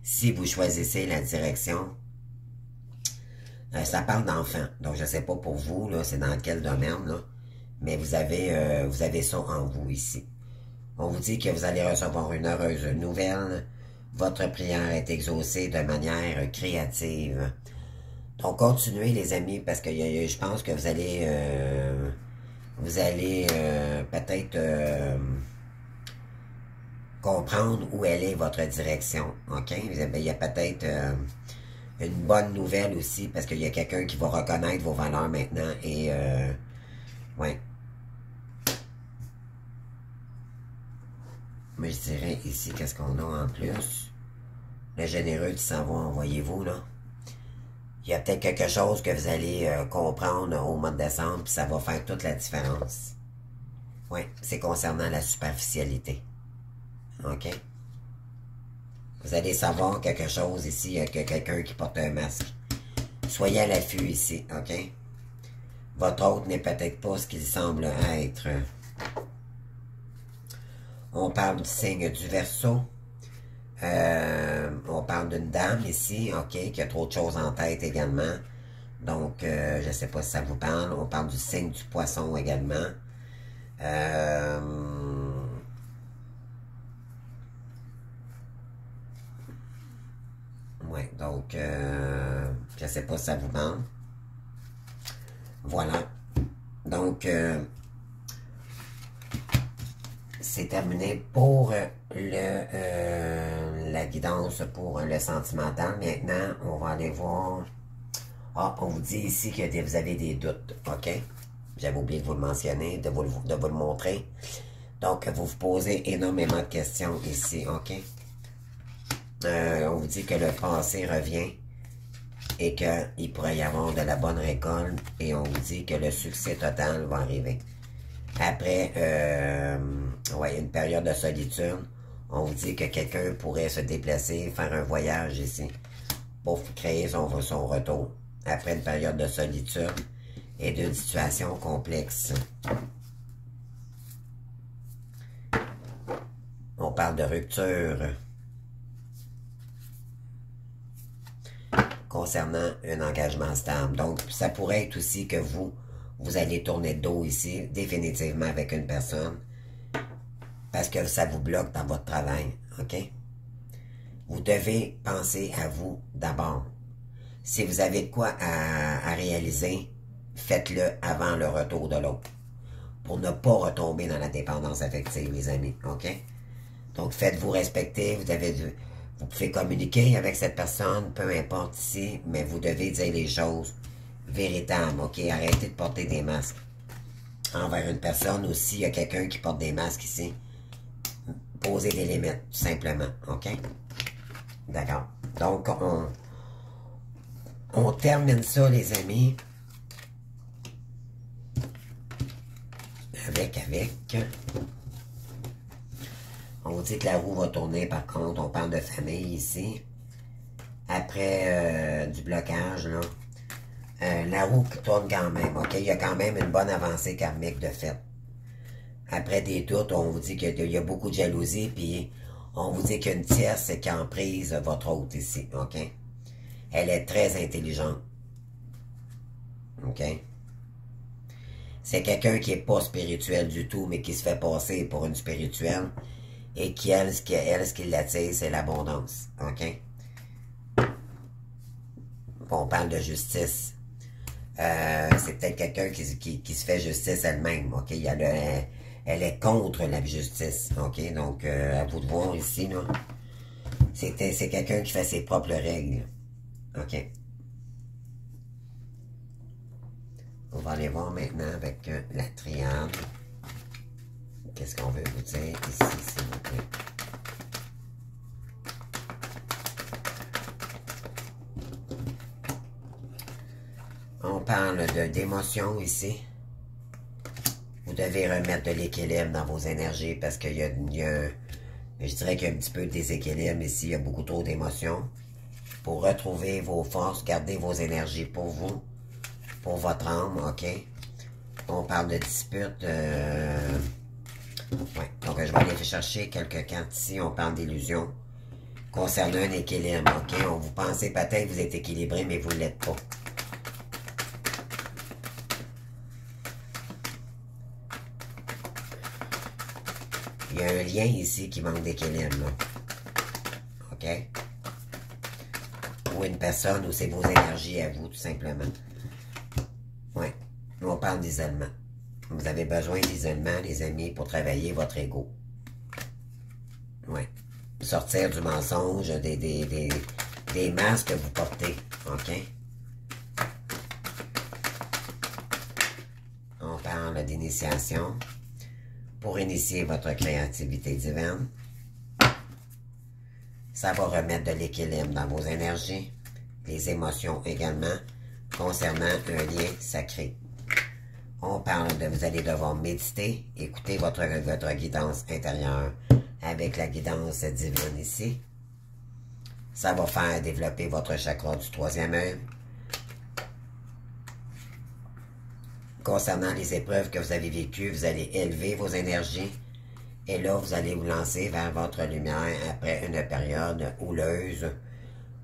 Si vous choisissez la direction, ça parle d'enfants. Donc, je ne sais pas pour vous, là, c'est dans quel domaine, là. Mais vous avez ça en vous ici. On vous dit que vous allez recevoir une heureuse nouvelle. Votre prière est exaucée de manière créative. Donc, continuez, les amis, parce que je pense que vous allez peut-être comprendre où elle est votre direction. OK? Il y a peut-être une bonne nouvelle aussi, parce qu'il y a quelqu'un qui va reconnaître vos valeurs maintenant. Et, ouais. Mais je dirais ici, qu'est-ce qu'on a en plus? Le généreux du savoir, voyez-vous, là? Il y a peut-être quelque chose que vous allez comprendre au mois de décembre, puis ça va faire toute la différence. Oui, c'est concernant la superficialité. OK? Vous allez savoir quelque chose ici, il y a quelqu'un qui porte un masque. Soyez à l'affût ici, OK? Votre hôte n'est peut-être pas ce qu'il semble être. On parle du signe du Verseau. On parle d'une dame ici, OK, qui a trop de choses en tête également. Donc, je ne sais pas si ça vous parle. On parle du signe du Poisson également. Ouais, donc, je ne sais pas si ça vous parle. Voilà. Donc, c'est terminé pour la guidance pour le sentimental. Maintenant, on va aller voir. Ah, on vous dit ici que vous avez des doutes, OK? J'avais oublié de vous le mentionner, de vous le montrer. Donc, vous vous posez énormément de questions ici, OK? On vous dit que le passé revient et qu'il pourrait y avoir de la bonne récolte et on vous dit que le succès total va arriver. Après ouais, une période de solitude, on vous dit que quelqu'un pourrait se déplacer, faire un voyage ici pour créer son retour. Après une période de solitude et d'une situation complexe. On parle de rupture concernant un engagement stable. Donc, ça pourrait être aussi que vous allez tourner de dos ici, définitivement avec une personne, parce que ça vous bloque dans votre travail, OK? Vous devez penser à vous d'abord. Si vous avez de quoi à réaliser, faites-le avant le retour de l'autre, pour ne pas retomber dans la dépendance affective, les amis, OK? Donc, faites-vous respecter, vous pouvez communiquer avec cette personne, peu importe ici, mais vous devez dire les choses véritables, OK? Arrêtez de porter des masques envers une personne ou s'il y a quelqu'un qui porte des masques ici. Posez des limites, tout simplement, OK? D'accord. Donc, on termine ça, les amis, avec. On vous dit que la roue va tourner, par contre, on parle de famille ici. Après du blocage, là, la roue tourne quand même, OK? Il y a quand même une bonne avancée karmique de fait. Après des doutes, on vous dit qu'il y a beaucoup de jalousie, puis on vous dit qu'une tierce qui emprise votre hôte ici, OK? Elle est très intelligente. OK? C'est quelqu'un qui n'est pas spirituel du tout, mais qui se fait passer pour une spirituelle. Et qui, ce qui l'attire, c'est l'abondance. OK? On parle de justice. C'est peut-être quelqu'un qui se fait justice elle-même. OK? Elle est contre la justice. OK? Donc, à vous de voir ici, là. C'est quelqu'un qui fait ses propres règles. OK? On va aller voir maintenant avec la triade. Qu'est-ce qu'on veut vous dire ici, s'il vous plaît? On parle d'émotions ici. Vous devez remettre de l'équilibre dans vos énergies parce qu'il y a, je dirais qu'il y a un petit peu de déséquilibre ici. Il y a beaucoup trop d'émotions. Pour retrouver vos forces, gardez vos énergies pour vous, pour votre âme, OK? On parle de dispute. Ouais. Donc, je vais aller chercher quelques cartes ici. On parle d'illusion concernant un équilibre, OK? On vous pensez peut-être que vous êtes équilibré, mais vous ne l'êtes pas. Il y a un lien ici qui manque d'équilibre, OK? pour une personne ou c'est vos énergies à vous, tout simplement. Oui, on parle d'isolement. Vous avez besoin d'isolement, les amis, pour travailler votre ego. Oui. Sortir du mensonge, des masques que vous portez, OK? On parle d'initiation pour initier votre créativité divine. Ça va remettre de l'équilibre dans vos énergies, les émotions également, concernant un lien sacré. On parle de vous allez devoir méditer, écouter votre guidance intérieure avec la guidance divine ici. Ça va faire développer votre chakra du troisième œil. Concernant les épreuves que vous avez vécues, vous allez élever vos énergies. Et là, vous allez vous lancer vers votre lumière après une période houleuse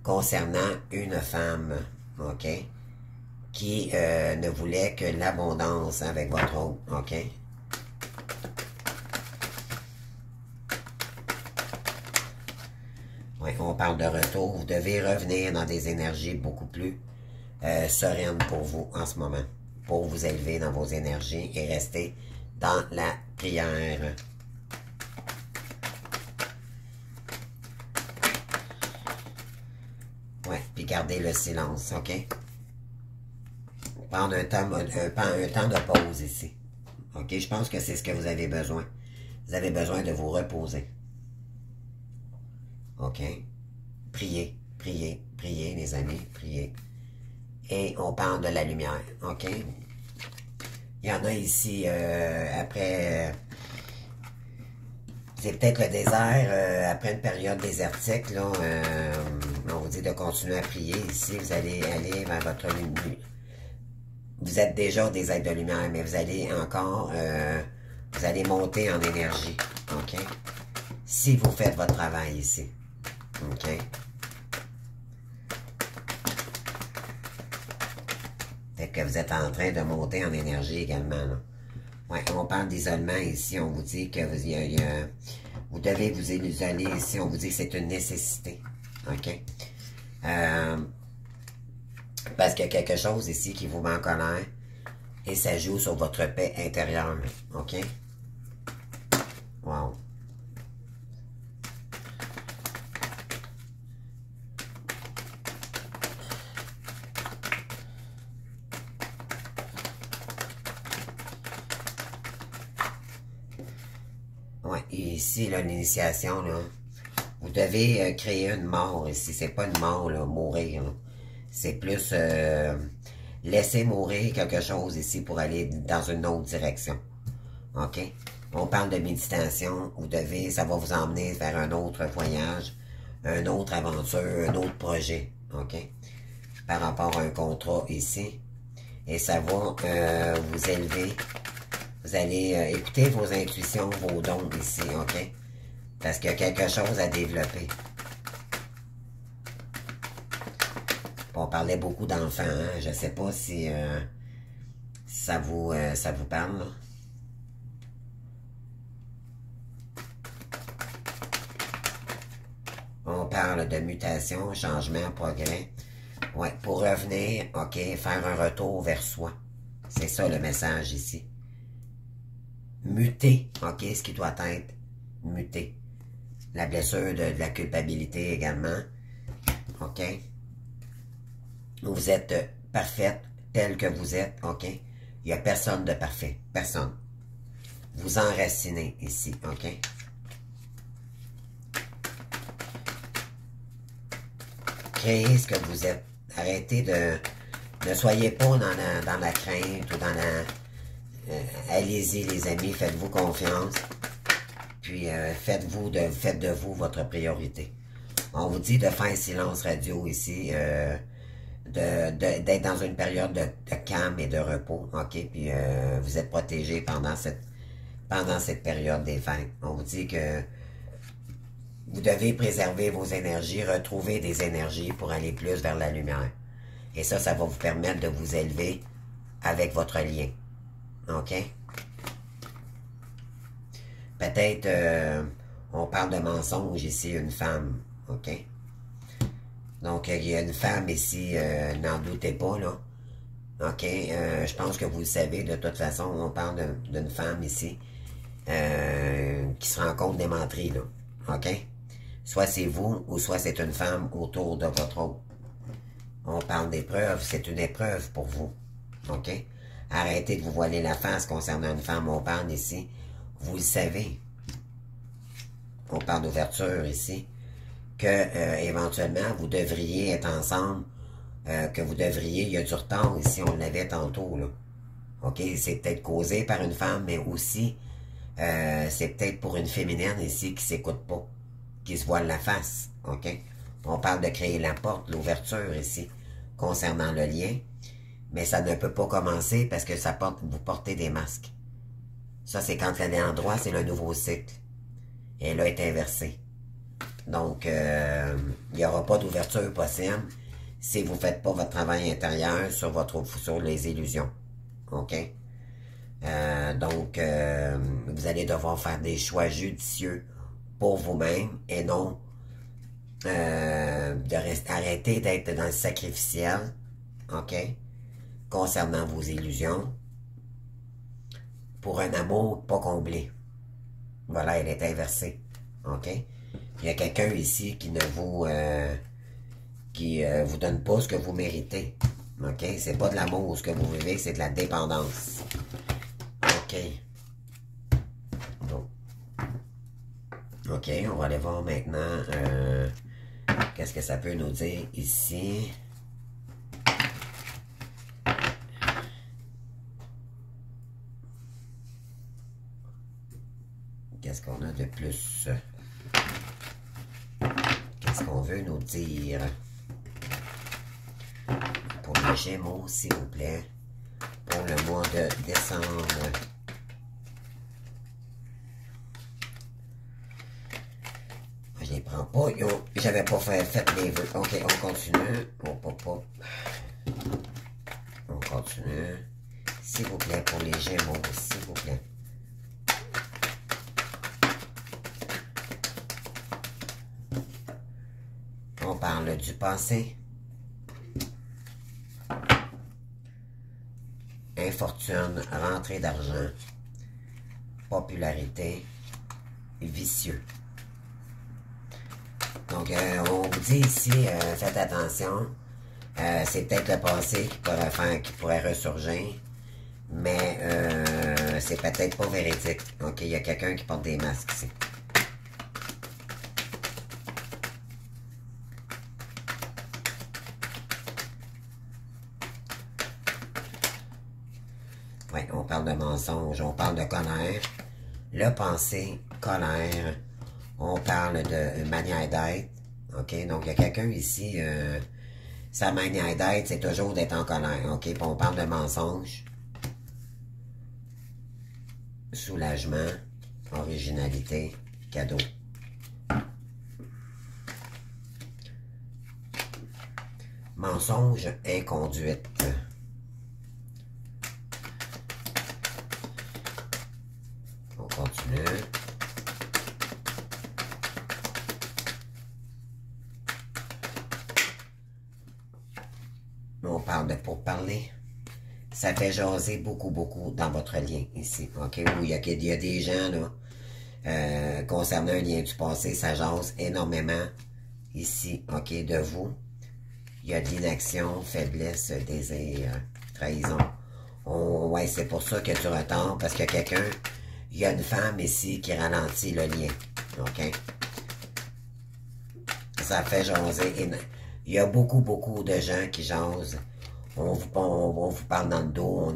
concernant une femme, OK, qui ne voulait que l'abondance avec votre autre, OK? Oui, on parle de retour. Vous devez revenir dans des énergies beaucoup plus sereines pour vous en ce moment, pour vous élever dans vos énergies et rester dans la prière. Oui, puis gardez le silence, OK? Prendre un temps de pause ici. OK, je pense que c'est ce que vous avez besoin. Vous avez besoin de vous reposer. OK? Priez, priez, priez, les amis, priez. Et on parle de la lumière, OK? Il y en a ici, après... c'est peut-être le désert, après une période désertique, là, on vous dit de continuer à prier. Ici, vous allez aller vers votre lumière. Vous êtes déjà des êtres de lumière, mais vous allez encore, vous allez monter en énergie, OK? Si vous faites votre travail ici, OK? Fait que vous êtes en train de monter en énergie également, là. Ouais, on parle d'isolement ici, on vous dit que vous devez vous isoler ici, on vous dit que c'est une nécessité, OK? Parce qu'il y a quelque chose ici qui vous met en colère et ça joue sur votre paix intérieure, OK? Wow! Ouais, et ici, l'initiation, là, vous devez créer une mort ici. C'est pas une mort, là, mourir, là. C'est plus laisser mourir quelque chose ici pour aller dans une autre direction. OK? On parle de méditation. Vous devez, ça va vous emmener vers un autre voyage, une autre aventure, un autre projet. OK? Par rapport à un contrat ici. Et ça va vous élever. Vous allez écouter vos intuitions, vos dons ici, OK? Parce qu'il y a quelque chose à développer. On parlait beaucoup d'enfants, hein? Je ne sais pas si ça vous parle, là. On parle de mutation, changement, progrès. Ouais, pour revenir, OK, faire un retour vers soi. C'est ça le message ici. Muter, OK, ce qui doit être muté. La blessure de la culpabilité également. OK? Vous êtes parfaite telle que vous êtes, OK? Il n'y a personne de parfait. Personne. Vous enracinez ici, OK? Créez ce que vous êtes. Arrêtez de... Ne soyez pas dans la crainte ou dans la... allez-y, les amis, faites-vous confiance. Puis faites de vous votre priorité. On vous dit de faire silence radio ici, d'être dans une période de calme et de repos, OK? Puis vous êtes protégé pendant cette période des fêtes. On vous dit que vous devez préserver vos énergies, retrouver des énergies pour aller plus vers la lumière. Et ça va vous permettre de vous élever avec votre lien. OK? Peut-être, on parle de mensonge ici, une femme. OK? Donc, il y a une femme ici, n'en doutez pas, là. OK? Je pense que vous le savez, de toute façon, on parle d'une femme ici qui se rend compte des menteries, là. OK? Soit c'est vous, ou soit c'est une femme autour de votre autre. On parle d'épreuve, c'est une épreuve pour vous. OK? Arrêtez de vous voiler la face concernant une femme. On parle ici, vous le savez. On parle d'ouverture ici. Que, éventuellement, vous devriez être ensemble. Que vous devriez, il y a du retard ici, on l'avait tantôt, là. OK? C'est peut-être causé par une femme, mais aussi, c'est peut-être pour une féminine ici qui s'écoute pas. Qui se voile la face. OK? On parle de créer la porte, l'ouverture ici, concernant le lien. Mais ça ne peut pas commencer parce que vous portez des masques. Ça, c'est quand elle est en droit, c'est le nouveau cycle. Et elle est inversée. Donc, il n'y aura pas d'ouverture possible si vous ne faites pas votre travail intérieur sur les illusions. OK? Donc, vous allez devoir faire des choix judicieux pour vous-même et non arrêter d'être dans le sacrificiel. OK? Concernant vos illusions, pour un amour pas comblé. Voilà, elle est inversée. OK? Il y a quelqu'un ici qui ne vous vous donne pas ce que vous méritez. OK? C'est pas de l'amour ce que vous vivez, c'est de la dépendance. OK. Bon. OK, on va aller voir maintenant qu'est-ce que ça peut nous dire ici. Qu'est-ce qu'on a de plus? Qu'est-ce qu'on veut nous dire? Pour les Gémeaux, s'il vous plaît. Pour le mois de décembre. Je les prends pas. J'avais pas fait les vœux. OK, on continue. On continue. S'il vous plaît, pour les Gémeaux, s'il vous plaît. On parle du passé. Infortune, rentrée d'argent, popularité, vicieux. Donc, on vous dit ici, faites attention. C'est peut-être le passé qui pourrait ressurgir, mais c'est peut-être pas véridique. OK, il y a quelqu'un qui porte des masques ici. Oui, on parle de mensonge, on parle de colère. Le pensée, colère. On parle de manière d'être. OK, donc il y a quelqu'un ici, sa manière d'être, c'est toujours d'être en colère. OK, puis on parle de mensonge. Soulagement, originalité, cadeau. Mensonge et conduite. On continue. On parle de pourparler. Ça fait jaser beaucoup dans votre lien ici. OK? Où il y a des gens, là, concernant un lien du passé, ça jase énormément ici, OK, de vous. Il y a de l'inaction, faiblesse, désir, trahison. Ouais, c'est pour ça qu'il y a du retard, parce que quelqu'un, il y a une femme ici qui ralentit le lien. OK? Ça fait jaser. Il y a beaucoup de gens qui jasent. On vous parle dans le dos.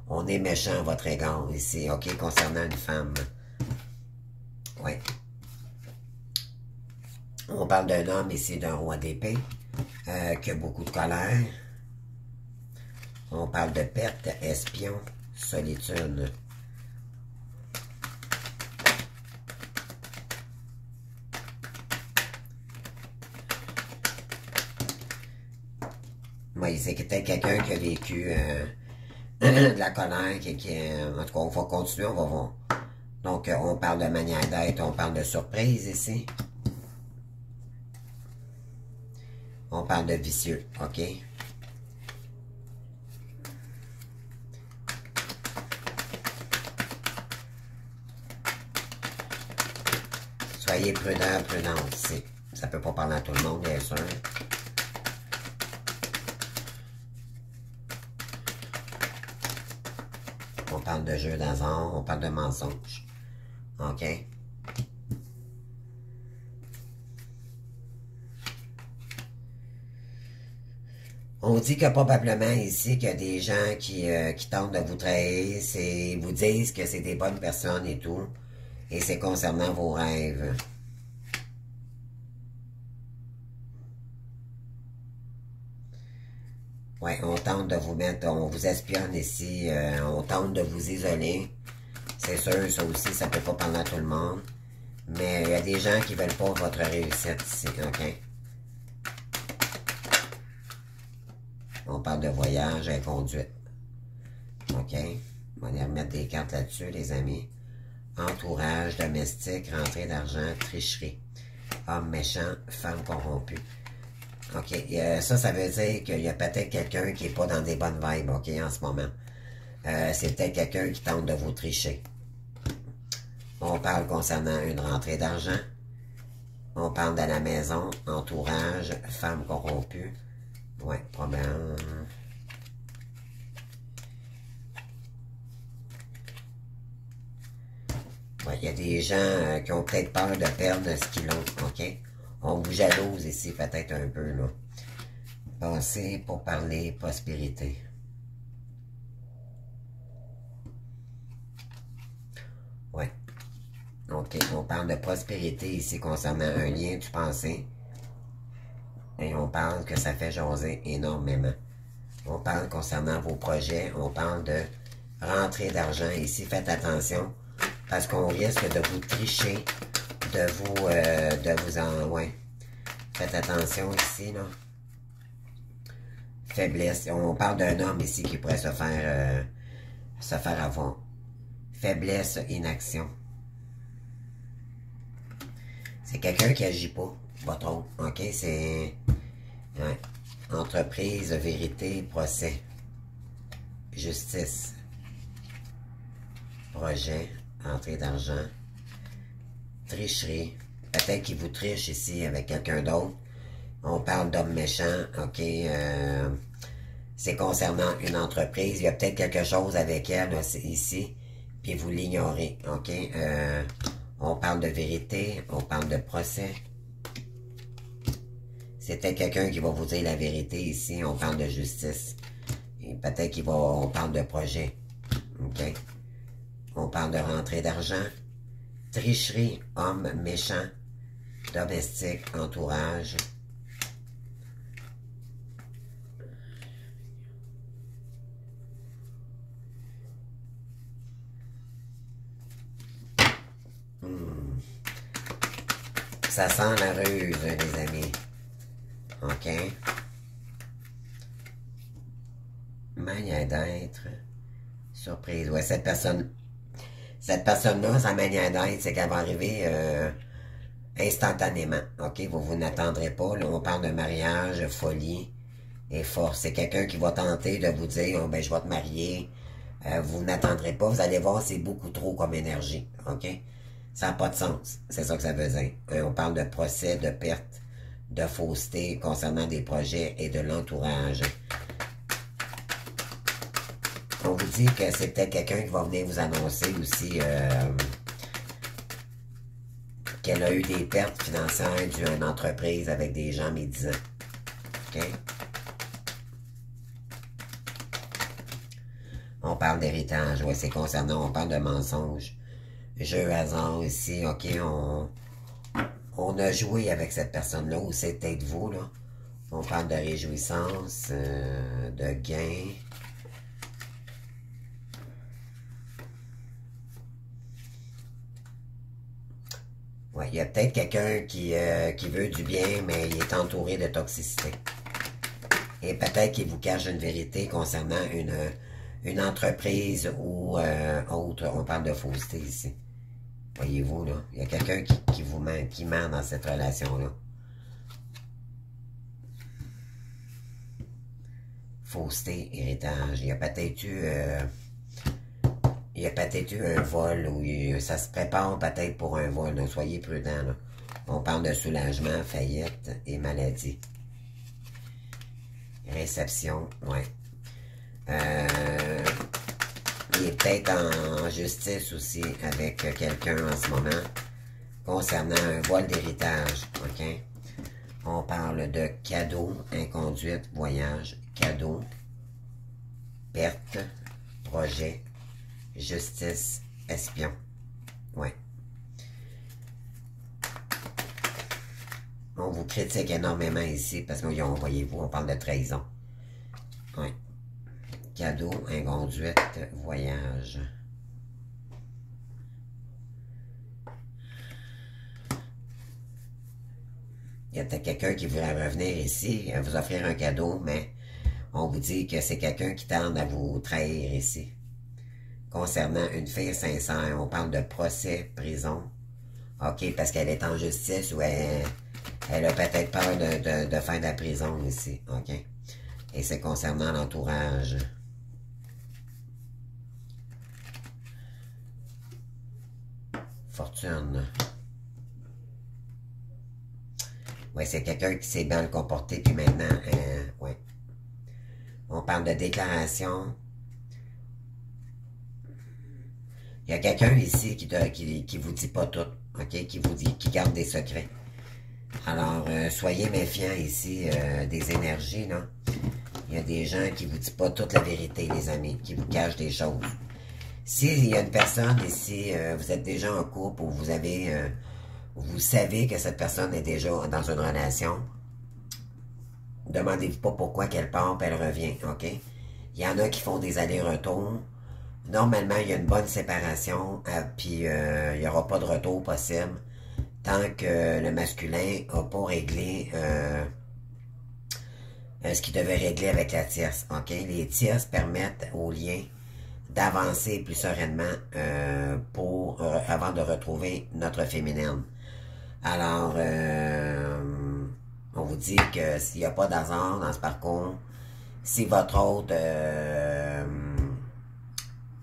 On est méchant à votre égard ici. OK? Concernant une femme. Oui. On parle d'un homme ici, d'un roi d'épée, qui a beaucoup de colère. On parle de perte, espion, solitude. Oui, c'est peut-être quelqu'un qui a vécu de la colère, en tout cas, on va continuer, on va voir. Donc, on parle de manière d'être, on parle de surprise ici. On parle de vicieux, OK? Soyez prudent, prudente ici. Ça peut pas parler à tout le monde, bien sûr. On parle de jeu d'hasard, on parle de mensonge. OK? On dit que probablement ici qu'il y a des gens qui tentent de vous trahir, vous disent que c'est des bonnes personnes et tout, et c'est concernant vos rêves. Ouais, on tente de vous mettre, on vous espionne ici, on tente de vous isoler. C'est sûr, ça aussi, ça peut pas parler à tout le monde. Mais il y a des gens qui veulent pas votre réussite ici, OK? On parle de voyage, inconduite. OK? On va aller remettre des cartes là-dessus, les amis. Entourage, domestique, rentrée d'argent, tricherie. Homme méchant, femme corrompue. OK. Ça veut dire qu'il y a peut-être quelqu'un qui n'est pas dans des bonnes vibes, OK, en ce moment. C'est peut-être quelqu'un qui tente de vous tricher. On parle concernant une rentrée d'argent. On parle de la maison, entourage, femme corrompue. Ouais, probablement. Ouais, il y a des gens qui ont peut-être peur de perdre ce qu'ils ont, OK? On vous jalouse ici peut-être un peu, là. Passez pour parler prospérité. Ouais. OK, on parle de prospérité ici concernant un lien du passé. Et on parle que ça fait jaser énormément. On parle concernant vos projets. On parle de rentrée d'argent. Ici, faites attention parce qu'on risque de vous tricher, ouais. Faites attention ici, là. Faiblesse. On parle d'un homme ici qui pourrait se faire avoir. Faiblesse, inaction. C'est quelqu'un qui agit pas trop. OK, c'est... Ouais. Entreprise, vérité, procès. Justice. Projet, entrée d'argent. Tricherie. Peut-être qu'il vous triche ici avec quelqu'un d'autre. On parle d'homme méchant. OK, c'est concernant une entreprise. Il y a peut-être quelque chose avec elle là, ici. Puis vous l'ignorez. OK, on parle de vérité. On parle de procès. C'est peut-être quelqu'un qui va vous dire la vérité ici. On parle de justice. Peut-être on parle de projet. OK? On parle de rentrée d'argent. Tricherie, homme méchant. Domestique, entourage. Ça sent la ruse, les amis. OK? Manière d'être. Surprise. Ouais, cette personne-là, sa manière d'être, c'est qu'elle va arriver instantanément. OK? Vous n'attendrez pas. Là, on parle de mariage, folie et force. C'est quelqu'un qui va tenter de vous dire, oh, ben, je vais te marier. Vous n'attendrez pas. Vous allez voir, c'est beaucoup trop comme énergie. OK? Ça n'a pas de sens. C'est ça que ça veut dire. On parle de procès, de perte, de fausseté concernant des projets et de l'entourage. On vous dit que c'est peut-être quelqu'un qui va venir vous annoncer aussi qu'elle a eu des pertes financières dues à une entreprise avec des gens médisants. OK? On parle d'héritage. Oui, c'est concernant, on parle de mensonges. Jeu hasard ici, OK, on a joué avec cette personne-là, ou c'est peut-être vous, là. On parle de réjouissance, de gain. Ouais, il y a peut-être quelqu'un qui veut du bien, mais il est entouré de toxicité. Et peut-être qu'il vous cache une vérité concernant une entreprise ou autre. On parle de fausseté ici. Voyez-vous, là, il y a quelqu'un qui vous ment, qui ment dans cette relation-là. fausseté, héritage. Il y a peut-être eu un vol ou ça se prépare peut-être pour un vol. Donc, soyez prudents. Là. On parle de soulagement, faillite et maladie. Réception, ouais. Il est peut-être en justice aussi avec quelqu'un en ce moment concernant un vol d'héritage, ok? On parle de cadeau, inconduite, voyage, cadeau, perte, projet, justice, espion, ouais. On vous critique énormément ici parce que, voyez-vous, on parle de trahison, ouais. Cadeau, inconduite, voyage. Il y a peut-être quelqu'un qui voudrait revenir ici, vous offrir un cadeau, mais on vous dit que c'est quelqu'un qui tente à vous trahir ici. Concernant une fille sincère, on parle de procès, prison. OK, parce qu'elle est en justice ou elle a peut-être peur de faire de la prison ici. OK? Et c'est concernant l'entourage. Fortune. Oui, c'est quelqu'un qui s'est bien comporté, puis maintenant, oui. On parle de déclaration. Il y a quelqu'un ici qui vous dit pas tout, ok? Qui vous dit, qui garde des secrets. Alors, soyez méfiants ici des énergies, là. Il y a des gens qui vous disent pas toute la vérité, les amis, qui vous cachent des choses. S'il y a une personne ici, vous êtes déjà en couple ou vous avez, vous savez que cette personne est déjà dans une relation, demandez-vous pas pourquoi qu'elle part et elle revient, ok? Il y en a qui font des allers-retours. Normalement, il y a une bonne séparation, puis il n'y aura pas de retour possible tant que le masculin n'a pas réglé ce qu'il devait régler avec la tierce, ok? Les tierces permettent aux liens d'avancer plus sereinement avant de retrouver notre féminine. Alors, on vous dit que s'il n'y a pas d'hasard dans ce parcours, si votre hôte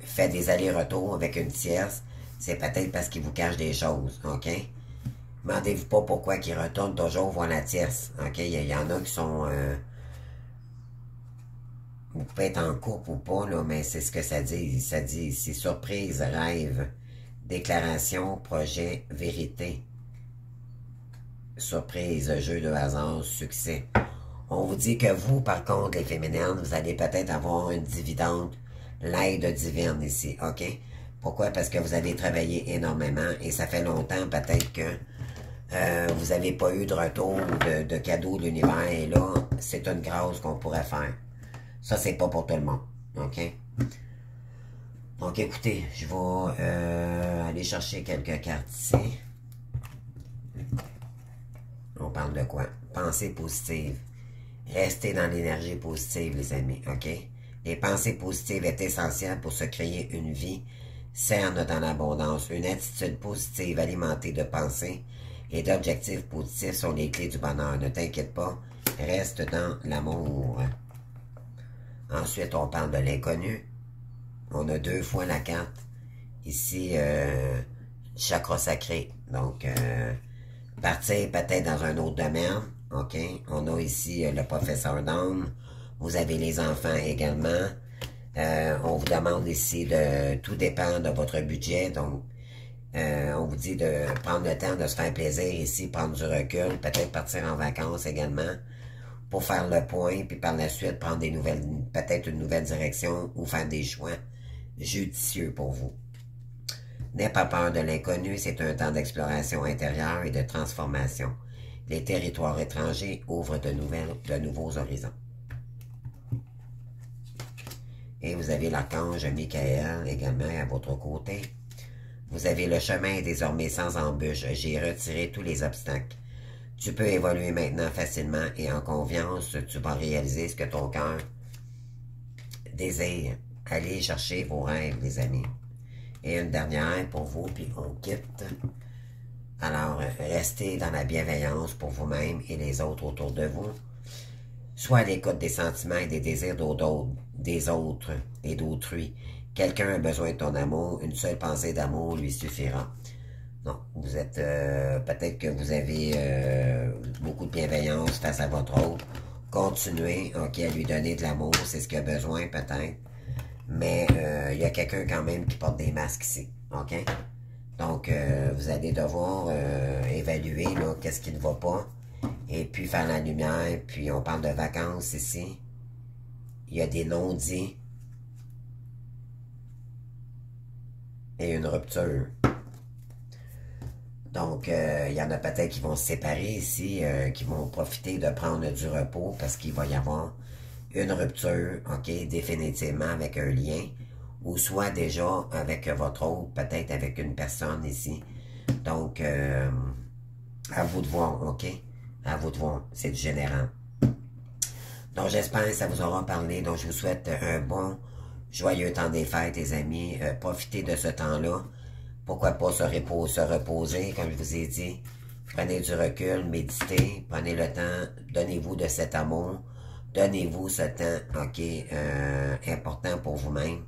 fait des allers-retours avec une tierce, c'est peut-être parce qu'il vous cache des choses, ok? Demandez-vous pas pourquoi il retourne toujours voir la tierce, ok? Il y en a qui sont... vous pouvez être en couple ou pas, là, mais c'est ce que ça dit. Ça dit, c'est surprise, rêve, déclaration, projet, vérité. Surprise, jeu de hasard, succès. On vous dit que vous, par contre, les féminines, vous allez peut-être avoir une dividende, l'aide divine ici, ok? Pourquoi? Parce que vous avez travaillé énormément et ça fait longtemps peut-être que vous n'avez pas eu de retour de cadeau de l'univers et là, c'est une grâce qu'on pourrait faire. Ça, c'est pas pour tout le monde, ok? Donc, écoutez, je vais aller chercher quelques cartes ici. On parle de quoi? Pensée positive. Restez dans l'énergie positive, les amis, ok? Les pensées positives est essentielles pour se créer une vie saine dans l'abondance. Une attitude positive alimentée de pensées et d'objectifs positifs sont les clés du bonheur. Ne t'inquiète pas, reste dans l'amour. Ensuite, on parle de l'inconnu. On a 2 fois la carte. Ici, chakra sacré. Donc, partir peut-être dans un autre domaine. OK? On a ici le professeur d'âme. Vous avez les enfants également. On vous demande ici de... Tout dépend de votre budget. Donc, on vous dit de prendre le temps de se faire plaisir ici, prendre du recul, peut-être partir en vacances également pour faire le point, puis par la suite prendre des nouvelles, peut-être une nouvelle direction ou faire des choix judicieux pour vous. N'aie pas peur de l'inconnu, c'est un temps d'exploration intérieure et de transformation. Les territoires étrangers ouvrent de nouveaux horizons. Et vous avez l'archange Michael également à votre côté. Vous avez le chemin désormais sans embûche. J'ai retiré tous les obstacles. Tu peux évoluer maintenant facilement et en confiance, tu vas réaliser ce que ton cœur désire. Allez chercher vos rêves, les amis. Et une dernière pour vous, puis on quitte. Alors, restez dans la bienveillance pour vous-même et les autres autour de vous. Sois à l'écoute des sentiments et des désirs des autres et d'autrui. Quelqu'un a besoin de ton amour, une seule pensée d'amour lui suffira. Non, vous êtes, peut-être que vous avez beaucoup de bienveillance face à votre autre. Continuez, ok, à lui donner de l'amour, c'est ce qu'il a besoin peut-être. Mais il y a quelqu'un quand même qui porte des masques ici, ok? Donc, vous allez devoir évaluer qu'est-ce qui ne va pas. Et puis faire la lumière, puis on parle de vacances ici. Il y a des non-dits. Et une rupture. Donc, il y en a peut-être qui vont se séparer ici, qui vont profiter de prendre du repos parce qu'il va y avoir une rupture, ok, définitivement avec un lien, ou soit déjà avec votre autre, peut-être avec une personne ici. Donc, à vous de voir, ok? À vous de voir, c'est du général. Donc, j'espère que ça vous aura parlé. Donc, je vous souhaite un bon, joyeux temps des fêtes, les amis. Profitez de ce temps-là. Pourquoi pas se reposer, comme je vous ai dit. Prenez du recul, méditez, prenez le temps, donnez-vous de cet amour. Donnez-vous ce temps, ok, important pour vous-même.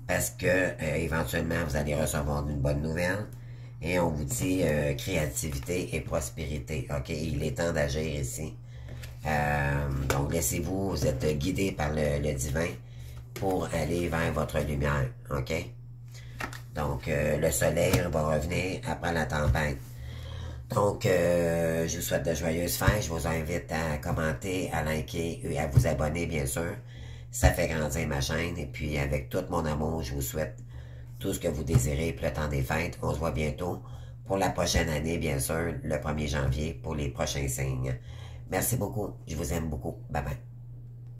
Parce que, éventuellement, vous allez recevoir une bonne nouvelle. Et on vous dit créativité et prospérité. Ok, il est temps d'agir ici. Donc, laissez-vous, vous êtes guidé par le divin pour aller vers votre lumière. Ok? Donc, le soleil va revenir après la tempête. Donc, je vous souhaite de joyeuses fêtes. Je vous invite à commenter, à liker et à vous abonner, bien sûr. Ça fait grandir ma chaîne. Et puis, avec tout mon amour, je vous souhaite tout ce que vous désirez pour le temps des fêtes. On se voit bientôt pour la prochaine année, bien sûr, le 1er janvier, pour les prochains signes. Merci beaucoup. Je vous aime beaucoup. Bye bye.